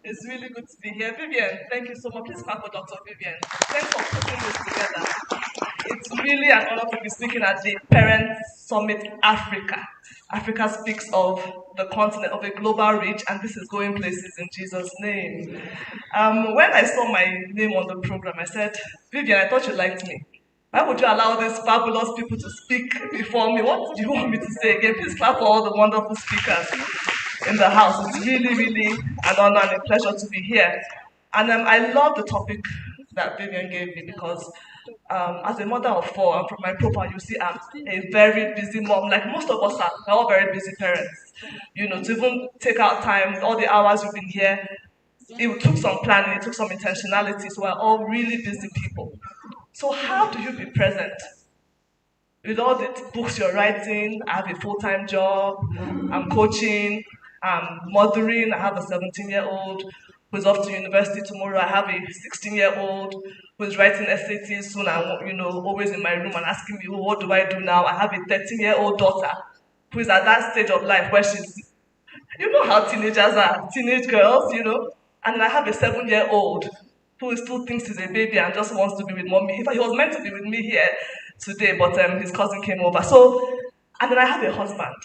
It's really good to be here. Vivian, thank you so much. Please clap for Dr. Vivian. Thanks for putting this together. It's really an honor to be speaking at the Parents Summit Africa. Africa speaks of the continent of a global reach, and this is going places in Jesus' name. When I saw my name on the program, I said, Vivian, I thought you liked me. Why would you allow these fabulous people to speak before me? What do you want me to say again? Please clap for all the wonderful speakers in the house. It's really, really an honor and a pleasure to be here. And I love the topic that Vivian gave me because as a mother of four, and from my profile, you see I'm a very busy mom. Like most of us are, we're all very busy parents. You know, to even take out time, all the hours we've been here, it took some planning, it took some intentionality. So we're all really busy people. So how do you be present? With all the books you're writing, I have a full-time job, I'm coaching, I'm mothering, I have a 17-year-old who's off to university tomorrow, I have a 16-year-old who's writing SATs soon and always in my room and asking me, what do I do now? I have a 13-year-old daughter who is at that stage of life where she's, you know how teenagers are, teenage girls, and then I have a 7-year-old who still thinks he's a baby and just wants to be with mommy. In fact, he was meant to be with me here today, but his cousin came over. And then I have a husband.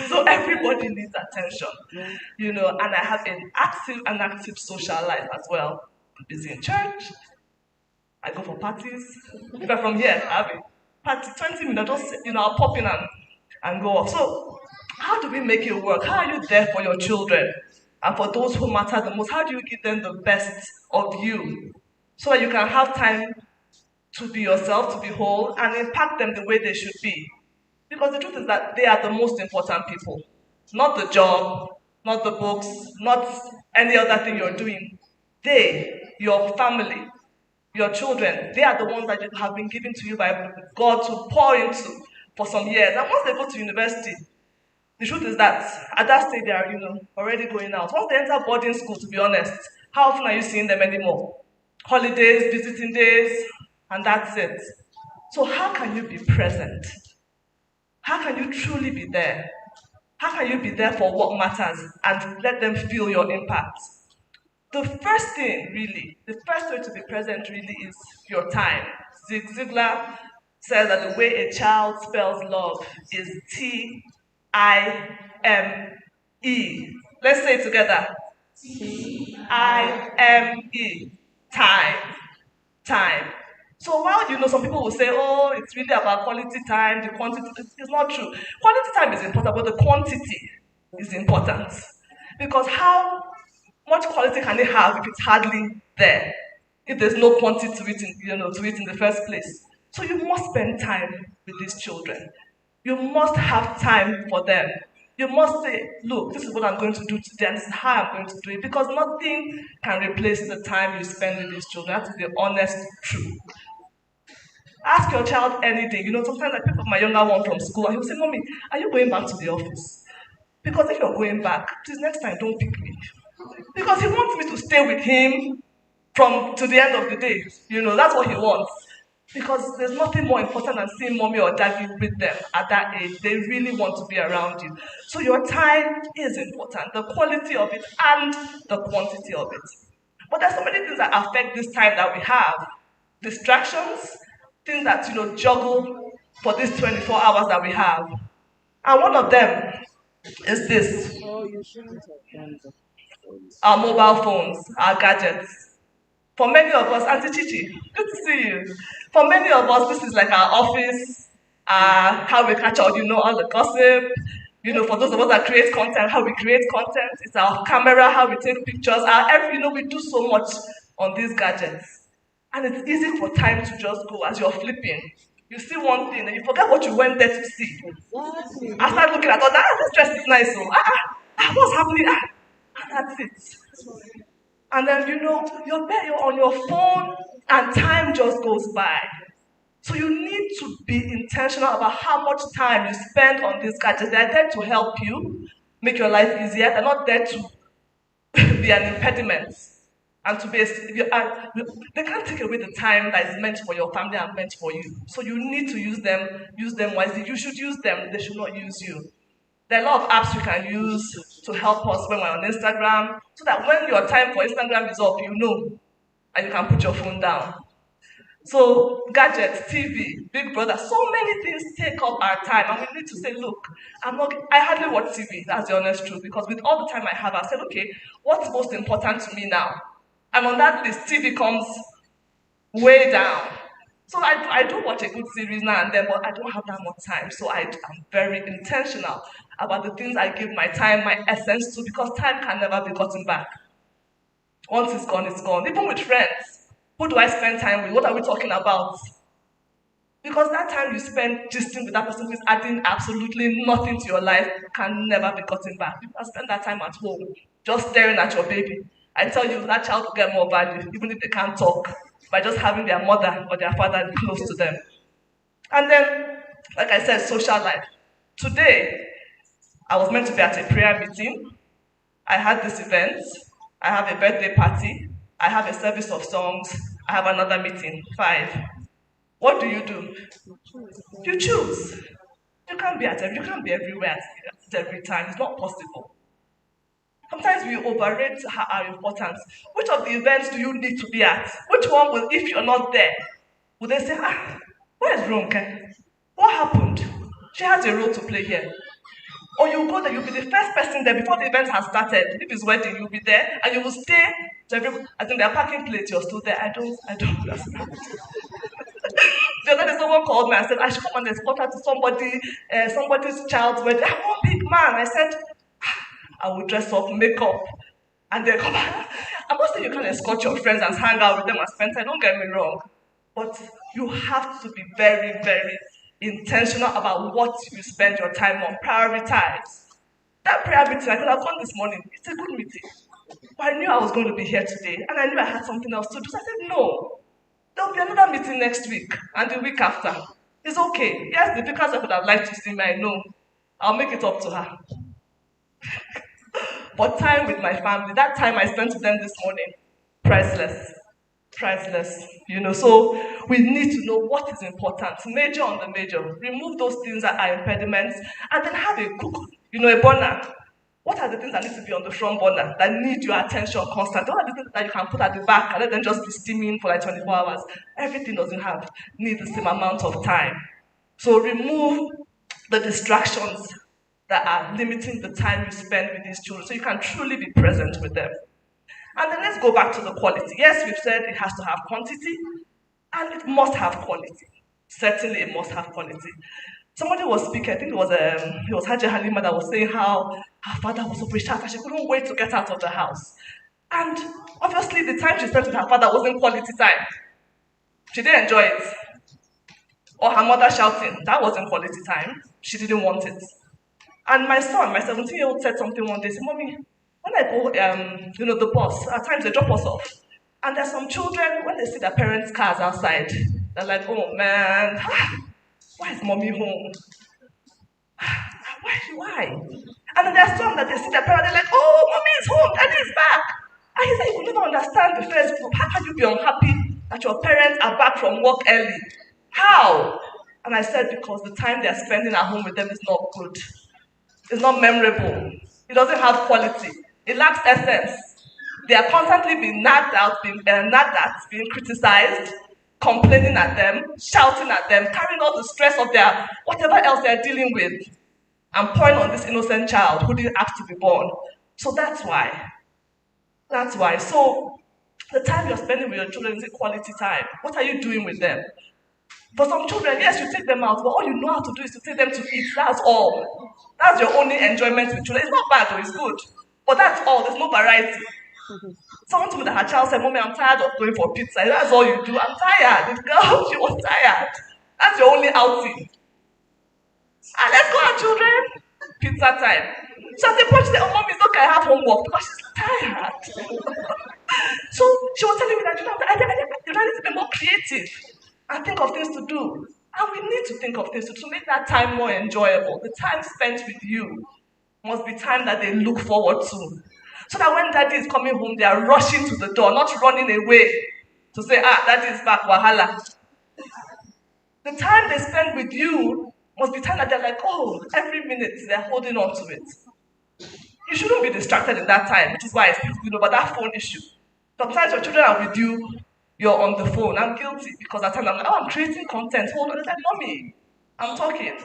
So everybody needs attention, and I have an active social life as well. I'm busy in church. I go for parties. If I'm from here, I have a party, 20 minutes, just, I'll pop in and go off. So how do we make it work? How are you there for your children? And for those who matter the most, how do you give them the best of you so that you can have time to be yourself, to be whole, and impact them the way they should be? Because the truth is that they are the most important people. Not the job, not the books, not any other thing you're doing. They, your family, your children, they are the ones that have been given to you by God to pour into for some years. And once they go to university, the truth is that at that stage they are, already going out. Once they enter boarding school, to be honest, how often are you seeing them anymore? Holidays, visiting days, and that's it. So how can you be present? How can you truly be there? How can you be there for what matters and let them feel your impact? The first way to be present really is your time. Zig Ziglar says that the way a child spells love is T-I-M-E. Let's say it together. T-I-M-E. Time. So while some people will say, oh, it's really about quality time, the quantity, it's not true. Quality time is important, but the quantity is important. Because how much quality can it have if it's hardly there? If there's no quantity to it in the first place. So you must spend time with these children. You must have time for them. You must say, look, this is what I'm going to do today, and this is how I'm going to do it. Because nothing can replace the time you spend with these children. That is the honest truth. Ask your child any day. Sometimes I pick up my younger one from school and he'll say, Mommy, are you going back to the office? Because if you're going back, please next time don't pick me. Because he wants me to stay with him to the end of the day. That's what he wants. Because there's nothing more important than seeing mommy or daddy with them at that age. They really want to be around you. So your time is important, the quality of it and the quantity of it. But there's so many things that affect this time that we have. Distractions, things that juggle for these 24 hours that we have. And one of them is this. Our mobile phones, our gadgets. For many of us, Auntie Chichi, good to see you. For many of us, this is like our office, how we catch all the gossip. For those of us that create content, how we create content. It's our camera, how we take pictures. We do so much on these gadgets. And it's easy for time to just go as you're flipping. You see one thing and you forget what you went there to see. I start looking at, this dress is nice. So, what's happening? And that's it. And then, you're there, you're on your phone, and time just goes by. So you need to be intentional about how much time you spend on these gadgets. They're there to help you make your life easier. They're not there to be an impediment. And they can't take away the time that is meant for your family and meant for you. So you need to use them wisely. You should use them. They should not use you. There are a lot of apps we can use to help us when we're on Instagram, so that when your time for Instagram is up, you know, and you can put your phone down. So gadgets, TV, Big Brother, so many things take up our time, and we need to say, look, I hardly watch TV. That's the honest truth, because with all the time I have, I said, okay, what's most important to me now? And on that list, TV comes way down. So I do watch a good series now and then, but I don't have that much time. So I'm very intentional about the things I give my time, my essence to, because time can never be gotten back. Once it's gone, it's gone. Even with friends, who do I spend time with? What are we talking about? Because that time you spend gisting with that person who is adding absolutely nothing to your life can never be gotten back. You can spend that time at home, just staring at your baby. I tell you, that child will get more value, even if they can't talk, by just having their mother or their father close to them. And then, like I said, social life. Today, I was meant to be at a prayer meeting. I had this event. I have a birthday party. I have a service of songs. I have another meeting, 5. What do? You choose. You can't be everywhere at every time. It's not possible. Sometimes we overrate our importance. Which of the events do you need to be at? Which one will, if you're not there, will they say, where's Ronke? What happened? She has a role to play here. Or you go there, you'll be the first person there before the event has started. If it's wedding, you'll be there, and you will stay to every, I think they're parking plates, you're still there. I don't understand. The other day someone called me and said, I should come and escort her to somebody's child's wedding. I'm one big man. I said, I will dress up, make up, and then come back. I'm not saying you can escort your friends and hang out with them and spend time, don't get me wrong. But you have to be very, very intentional about what you spend your time on. Prioritize. That prayer meeting, I could have gone this morning. It's a good meeting. But I knew I was going to be here today, and I knew I had something else to do. So I said, no. There'll be another meeting next week, and the week after. It's okay. Yes, the vicar would have liked to see me, I know. I'll make it up to her. But time with my family, that time I spent with them this morning, priceless. Priceless. So we need to know what is important. Major on the major. Remove those things that are impediments, and then have a cook, a burner. What are the things that need to be on the front burner, that need your attention constantly? What are the things that you can put at the back and let them just be steaming for like 24 hours? Everything doesn't need the same amount of time. So remove the distractions that are limiting the time you spend with these children, so you can truly be present with them. And then let's go back to the quality. Yes, we've said it has to have quantity, and it must have quality. Certainly, it must have quality. Somebody was speaking, I think it was Haji Halima, that was saying how her father was so precious and she couldn't wait to get out of the house. And obviously, the time she spent with her father wasn't quality time. She didn't enjoy it. Or her mother shouting, that wasn't quality time. She didn't want it. And my son, my 17-year-old, said something one day. He said, Mommy, when I go, the bus, at times they drop us off. And there's some children, when they see their parents' cars outside, they're like, oh man, why is Mommy home? Why? And then there's some that they see their parents, they're like, oh, Mommy is home, Daddy is back. And he said, you will never understand the first group. How can you be unhappy that your parents are back from work early? How? And I said, because the time they're spending at home with them is not good. It's not memorable. It doesn't have quality. It lacks essence. They are constantly being nagged at, being criticized, complaining at them, shouting at them, carrying all the stress of their whatever else they're dealing with, and pouring on this innocent child who didn't ask to be born. So that's why. So the time you're spending with your children is quality time. What are you doing with them? For some children, yes, you take them out, but all you know how to do is to take them to eat. That's all. That's your only enjoyment with children. It's not bad though, it's good. But that's all, there's no variety. Someone told me that her child said, Mommy, I'm tired of going for pizza. That's all you do. I'm tired. The girl, she was tired. That's your only outing. And let's go out, children. Pizza time. So at the point she said, oh, Mommy, it's okay, I have homework because she's tired. So she was telling me that you need to be more creative and think of things to do. And we need to think of things to make that time more enjoyable. The time spent with you must be time that they look forward to. So that when Daddy is coming home, they are rushing to the door, not running away to say, Daddy is back, wahala. The time they spend with you must be time that they're like, oh, every minute they're holding on to it. You shouldn't be distracted in that time, which is why I speak about that phone issue. Sometimes your children are with you, you're on the phone. I'm guilty because at times I'm like, oh, I'm creating content. Hold on, it's like, mommy, I'm talking.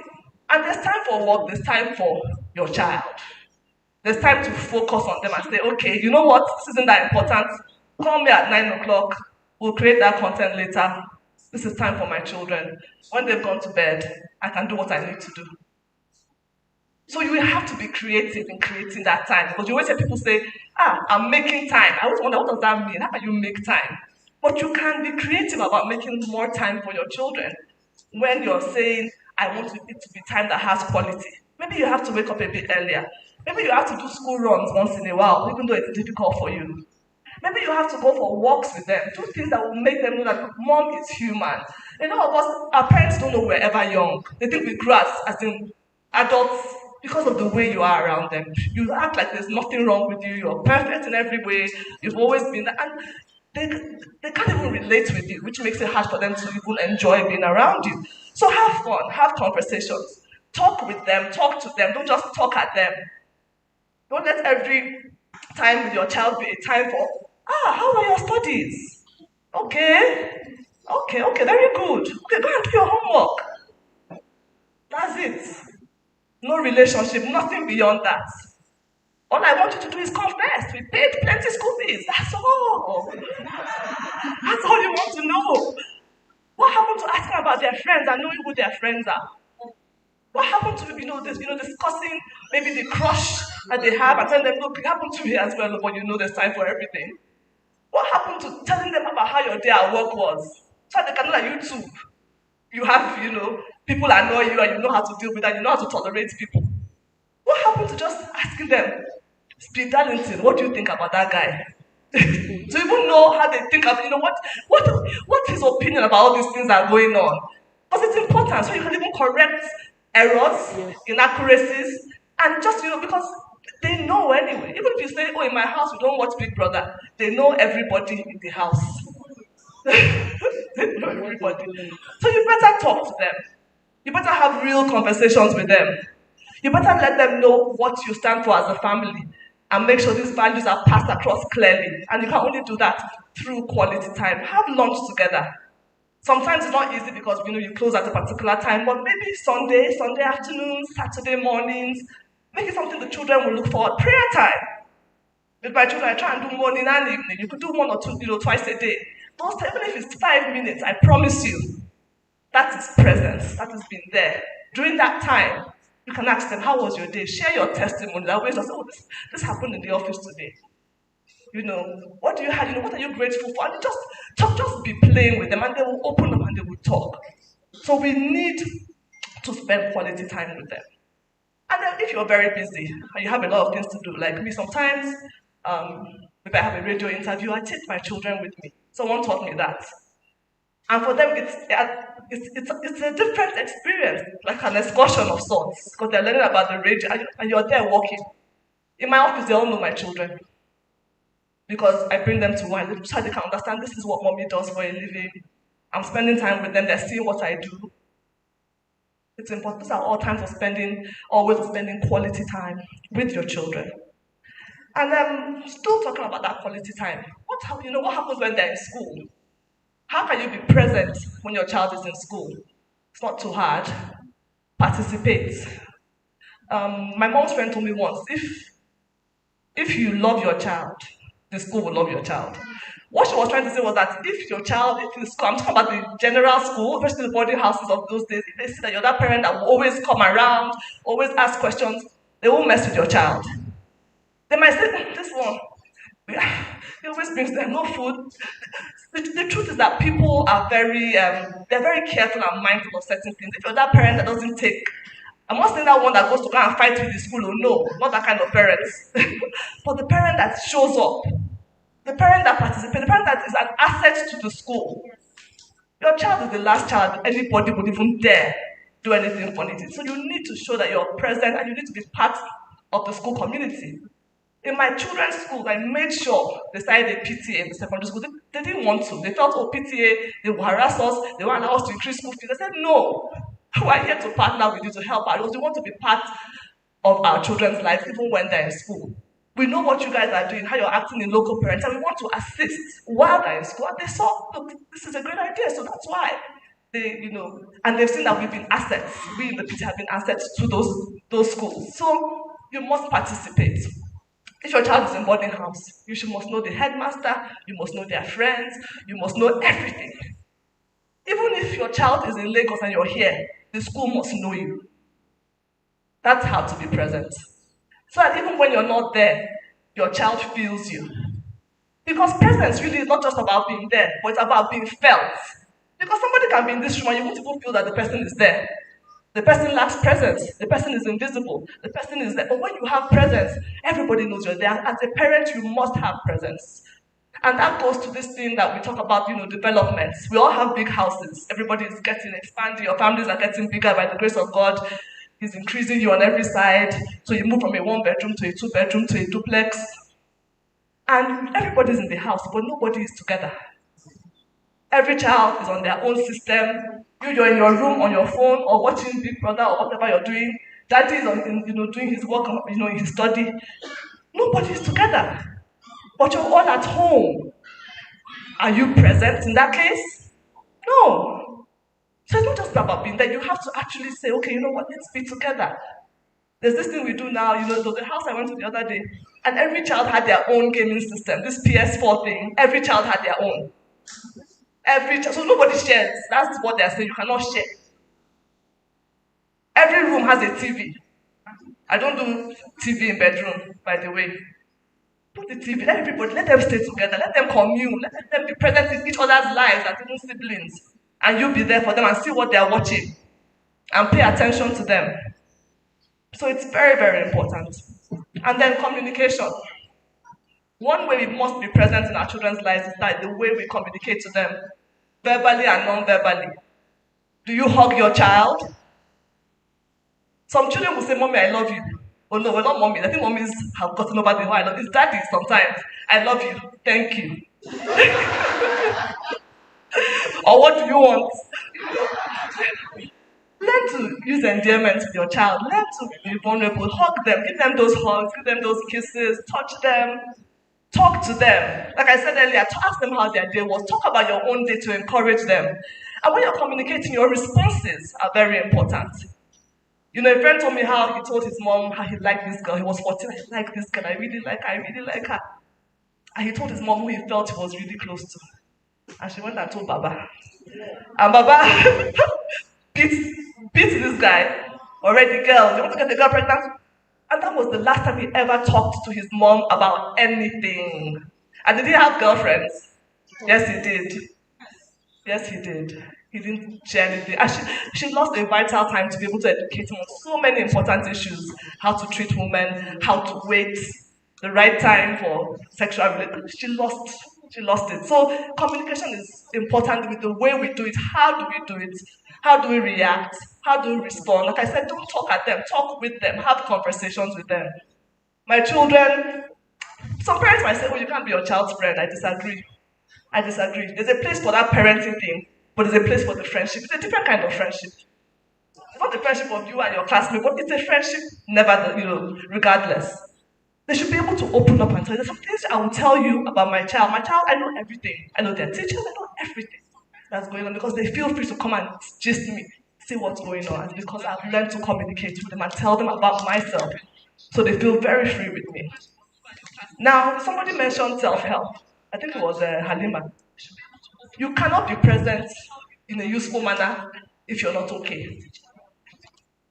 And there's time for work, there's time for your child. There's time to focus on them and say, okay, you know what, this isn't that important. Call me at 9 o'clock, we'll create that content later. This is time for my children. When they've gone to bed, I can do what I need to do. So you will have to be creative in creating that time. Because you always hear people say, I'm making time. I always wonder, what does that mean? How can you make time? But you can be creative about making more time for your children. When you're saying, I want it to be time that has quality. Maybe you have to wake up a bit earlier. Maybe you have to do school runs once in a while, even though it's difficult for you. Maybe you have to go for walks with them. Do things that will make them know that mom is human. A lot of us, our parents don't know we're ever young. They think we grew as in adults because of the way you are around them. You act like there's nothing wrong with you. You're perfect in every way. You've always been that. And they can't even relate with you, which makes it hard for them to even enjoy being around you. So have fun, have conversations. Talk with them, talk to them. Don't just talk at them. Don't let every time with your child be a time for, how are your studies? Okay, very good. Okay, go and do your homework. That's it. No relationship, nothing beyond that. All I want you to do is confess. We paid plenty school fees. That's all. That's all you want to know. What happened to asking about their friends and knowing who their friends are? What happened to discussing maybe the crush that they have and telling them, look, it happened to me as well, but there's time for everything. What happened to telling them about how your day at work was? So they can know that you too, you have, people annoy you and you know how to deal with that, you know how to tolerate people. What happened to just asking them, Speed Darlington, what do you think about that guy? To even know how they think of, what his opinion about all these things are going on. Because it's important, so you can even correct errors, inaccuracies, and just, because they know anyway. Even if you say, in my house we don't watch Big Brother, they know everybody in the house. They know everybody. So you better talk to them. You better have real conversations with them. You better let them know what you stand for as a family and make sure these values are passed across clearly. And you can only do that through quality time. Have lunch together. Sometimes it's not easy because you close at a particular time, but maybe Sunday afternoons, Saturday mornings, make it something the children will look forward. Prayer time. With my children, I try and do morning and evening. You could do one or two, twice a day. Those, even if it's 5 minutes, I promise you, that is presence. That has been there. During that time, you can ask them, how was your day? Share your testimony. That way, just, this happened in the office today. What do you have? What are you grateful for? And just be playing with them, and they will open up and they will talk. So we need to spend quality time with them. And then if you're very busy and you have a lot of things to do, like me, sometimes if I have a radio interview, I take my children with me. Someone taught me that. And for them, it's a different experience, like an excursion of sorts, because they're learning about the radio, and you're there walking. In my office, they all know my children, because I bring them to one, so they can understand this is what mommy does for a living. I'm spending time with them, they're seeing what I do. It's important. These are all times of spending quality time with your children. And still talking about that quality time. What happens when they're in school? How can you be present when your child is in school? It's not too hard. Participate. My mom's friend told me once, if you love your child, the school will love your child. What she was trying to say was that if in school, I'm talking about the general school, especially the boarding houses of those days, if they see that you're that parent that will always come around, always ask questions, they won't mess with your child. They might say, this one, he always brings them no food. The truth is that people are they're very careful and mindful of certain things. If you're that parent that doesn't take, I'm not saying that one that goes to go and fight with the school, no, not that kind of parents. But the parent that shows up, the parent that participates, the parent that is an asset to the school. Your child is the last child anybody would even dare do anything funny to. So you need to show that you're present and you need to be part of the school community. In my children's school, I made sure they started a PTA in the secondary school. They didn't want to. They felt, PTA, they will harass us, they won't allow us to increase school fees. I said, no. who are here to partner with you to help out. We want to be part of our children's lives even when they're in school. We know what you guys are doing, how you're acting in local parents, and we want to assist while they're in school. And they saw, look, this is a great idea, so that's why and they've seen that we've been assets. We in the PT have been assets to those schools. So you must participate. If your child is in boarding house, must know the headmaster, you must know their friends, you must know everything. Even if your child is in Lagos and you're here, the school must know you. That's how to be present. So that even when you're not there, your child feels you. Because presence really is not just about being there, but it's about being felt. Because somebody can be in this room and you won't even feel that the person is there. The person lacks presence. The person is invisible. The person is there. But when you have presence, everybody knows you're there. As a parent, you must have presence. And that goes to this thing that we talk about, developments. We all have big houses. Everybody is expanding. Your families are getting bigger by the grace of God. He's increasing you on every side. So you move from a 1-bedroom to a 2-bedroom to a duplex. And everybody's in the house, but nobody is together. Every child is on their own system. You're in your room on your phone or watching Big Brother or whatever you're doing. Daddy is doing his work, in his study. Nobody is together. But you're all at home. Are you present in that case? No. So it's not just about being there. You have to actually say, okay, you know what, let's be together. There's this thing we do now, there was a house I went to the other day, and every child had their own gaming system, this PS4 thing. Every child had their own. So nobody shares. That's what they're saying. You cannot share. Every room has a TV. I don't do TV in bedroom, by the way. Put the TV. Let them stay together. Let them commune. Let them be present in each other's lives as even siblings. And you be there for them and see what they are watching. And pay attention to them. So it's very, very important. And then communication. One way we must be present in our children's lives is that the way we communicate to them, verbally and non-verbally. Do you hug your child? Some children will say, Mommy, I love you. Oh no, we're not mommies. I think mommies have gotten over the whole I love you. It's daddy sometimes. I love you. Thank you. Or what do you want? Learn to use endearment with your child. Learn to be vulnerable. Hug them. Give them those hugs. Give them those kisses. Touch them. Talk to them. Like I said earlier, ask them how their day was. Talk about your own day to encourage them. And when you're communicating, your responses are very important. A friend told me how he told his mom how he liked this girl. He was 14. I like this girl. I really like her. And he told his mom who he felt he was really close to. And she went and told Baba. And Baba beat this guy. Already, girl. You want to get the girl pregnant? And that was the last time he ever talked to his mom about anything. And did he have girlfriends? Yes, he did. Yes, he did. He didn't share anything. And she lost a vital time to be able to educate him on so many important issues. How to treat women, how to wait, the right time for sexual relations. She lost it. So communication is important with the way we do it. How do we do it? How do we react? How do we respond? Like I said, don't talk at them. Talk with them. Have conversations with them. My children, some parents might say, oh, you can't be your child's friend. I disagree. There's a place for that parenting thing, but there's a place for the friendship. It's a different kind of friendship. It's not the friendship of you and your classmate, but it's a friendship regardless. They should be able to open up and tell you. There's some things I will tell you about my child. My child, I know everything. I know their teachers, I know everything that's going on because they feel free to come and gist me, see what's going on. Because I've learned to communicate with them and tell them about myself. So they feel very free with me. Now, somebody mentioned self-help. I think it was Halima. You cannot be present in a useful manner if you're not okay.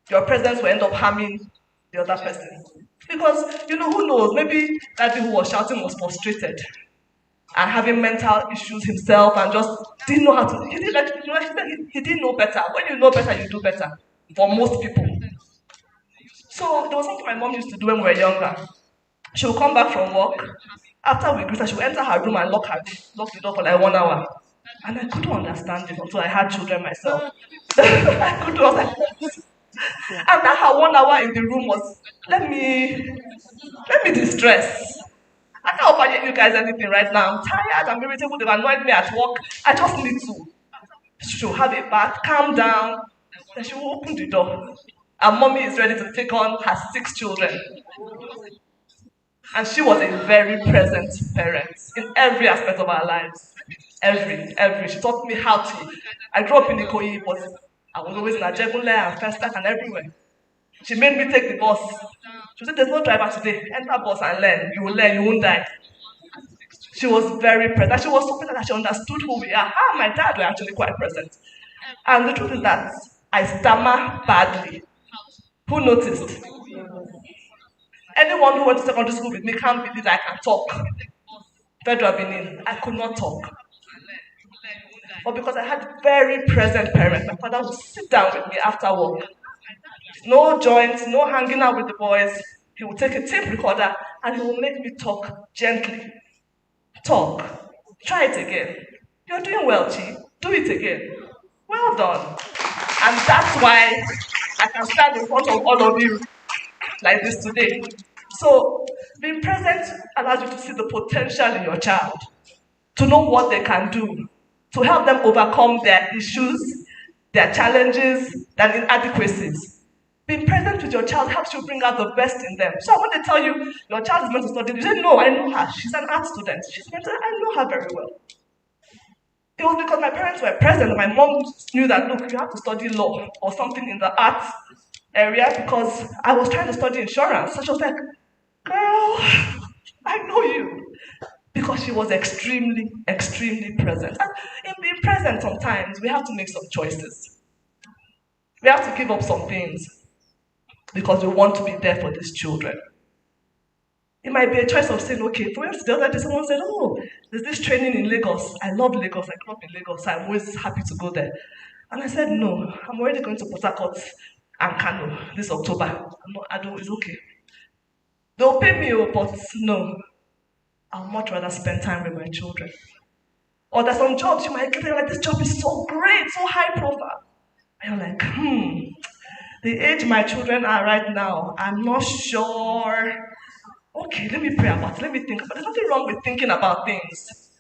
Your presence will end up harming the other person. Because, who knows, maybe that who was shouting was frustrated and having mental issues himself and just didn't know how to, he didn't know better. When you know better, you do better, for most people. So there was something my mom used to do when we were younger. She would come back from work. After we greet her, she would enter her room and lock the door for like 1 hour. And I couldn't understand it until I had children myself. I couldn't understand it. And that her 1 hour in the room was, let me distress. I can't offer you guys anything right now. I'm tired, I'm irritable, they've annoyed me at work. I just need to have a bath, calm down, Then she will open the door. And mommy is ready to take on her 6 children. And she was a very present parent in every aspect of our lives. Every. She taught me how to. I grew up in Okoye, but I was always in Ajegunle and Festac and everywhere. She made me take the bus. She said, there's no driver today. Enter bus and learn. You will learn, you won't die. She was very present. She was so present that she understood who we are. Her and my dad were actually quite present. And the truth is that I stammer badly. Who noticed? Anyone who went to secondary school with me can't believe I can talk. Federal Benin, I could not talk. But because I had very present parents, my father would sit down with me after work. No joints, no hanging out with the boys. He would take a tape recorder and he would make me talk gently. Talk. Try it again. You're doing well, Chi. Do it again. Well done. And that's why I can stand in front of all of you like this today. So, being present allows you to see the potential in your child, to know what they can do, to help them overcome their issues, their challenges, their inadequacies. Being present with your child helps you bring out the best in them. So when they tell you your child is meant to study, you say, no, I know her. She's an art student. I know her very well. It was because my parents were present. My mom knew that, look, you have to study law or something in the arts area because I was trying to study insurance. So she was like, girl, I know you. Because she was extremely, extremely present. And in being present sometimes, we have to make some choices. We have to give up some things because we want to be there for these children. It might be a choice of saying, okay, for instance, the other day someone said, oh, there's this training in Lagos. I love Lagos. I grew up in Lagos. So I'm always happy to go there. And I said, no, I'm already going to Port Harcourt and Kano this October. It's okay. They'll pay me, but no. I'll much rather spend time with my children. Or there's some jobs you might get, like, this job is so great, so high profile. And you're like, the age my children are right now, I'm not sure. Okay, let me pray about it, let me think about it. There's nothing wrong with thinking about things.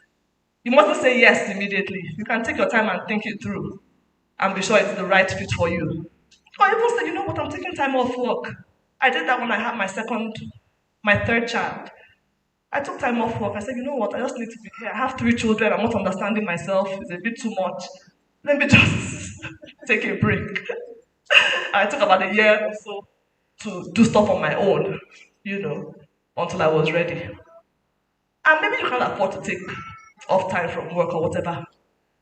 You mustn't say yes immediately. You can take your time and think it through and be sure it's the right fit for you. Or even say, you know what, I'm taking time off work. I did that when I had my third child. I took time off work. I said, you know what, I just need to be here. I have 3 children. I'm not understanding myself. It's a bit too much. Let me just take a break. I took about a year or so to do stuff on my own, until I was ready. And maybe you can't afford to take off time from work or whatever.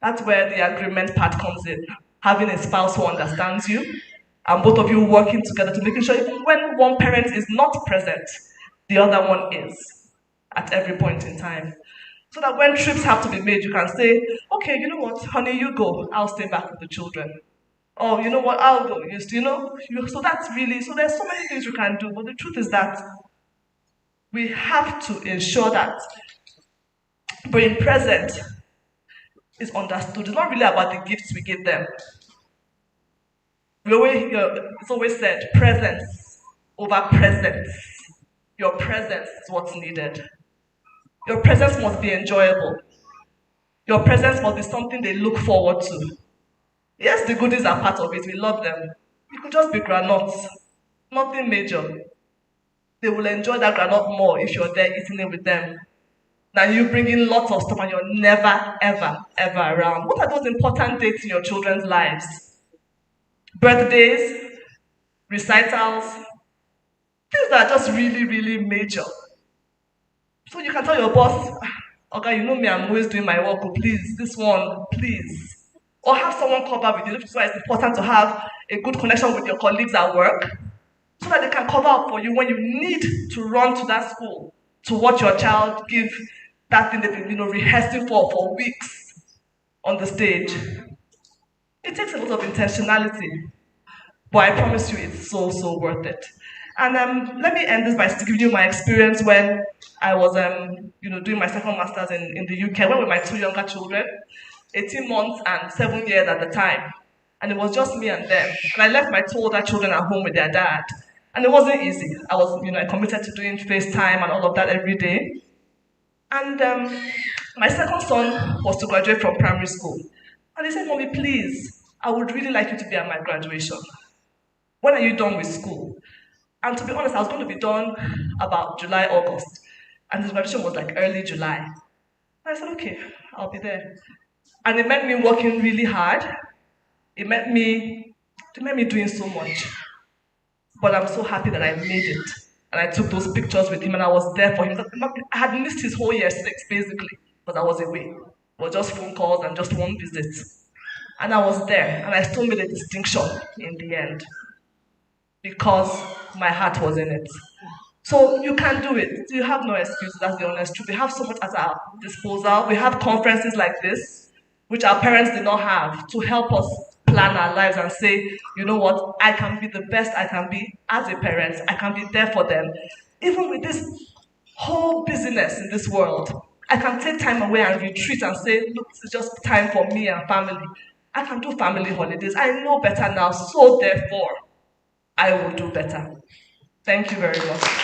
That's where the agreement part comes in. Having a spouse who understands you, and both of you working together to making sure even when one parent is not present, the other one is at every point in time. So that when trips have to be made, you can say, okay, you know what, honey, you go. I'll stay back with the children. Or, you know what, I'll go. So that's really, so there's so many things you can do. But the truth is that we have to ensure that being present is understood. It's not really about the gifts we give them. It's always said, presence over presence. Your presence is what's needed. Your presence must be enjoyable. Your presence must be something they look forward to. Yes, the goodies are part of it. We love them. It could just be granuts. Nothing major. They will enjoy that granite more if you're there eating it with them than you bringing lots of stuff and you're never, ever, ever around. What are those important dates in your children's lives? Birthdays, recitals, things that are just really, really major. So you can tell your boss, okay, you know me, I'm always doing my work, please, this one, please. Or have someone cover with you. That's why it's important to have a good connection with your colleagues at work so that they can cover up for you when you need to run to that school to watch your child give that thing they've been rehearsing for weeks on the stage. It takes a lot of intentionality, but I promise you it's so, so worth it. And let me end this by giving you my experience when I was doing my second master's in the UK, when with my 2 younger children, 18 months and 7 years at the time. And it was just me and them. And I left my 2 older children at home with their dad. And it wasn't easy. I was, I committed to doing FaceTime and all of that every day. And my second son was to graduate from primary school. And he said, Mommy, please, I would really like you to be at my graduation. When are you done with school? And to be honest, I was going to be done about July, August. And his graduation was like early July. I said, okay, I'll be there. And it meant me working really hard. It meant me doing so much. But I'm so happy that I made it. And I took those pictures with him and I was there for him. I had missed his whole year 6 basically, because I was away. It was just phone calls and just one visit. And I was there and I still made a distinction in the end because my heart was in it. So you can do it. You have no excuse, that's the honest truth. We have so much at our disposal. We have conferences like this, which our parents did not have, to help us plan our lives and say, you know what, I can be the best I can be as a parent. I can be there for them. Even with this whole busyness in this world, I can take time away and retreat and say, look, this is just time for me and family. I can do family holidays. I know better now, so therefore, I will do better. Thank you very much.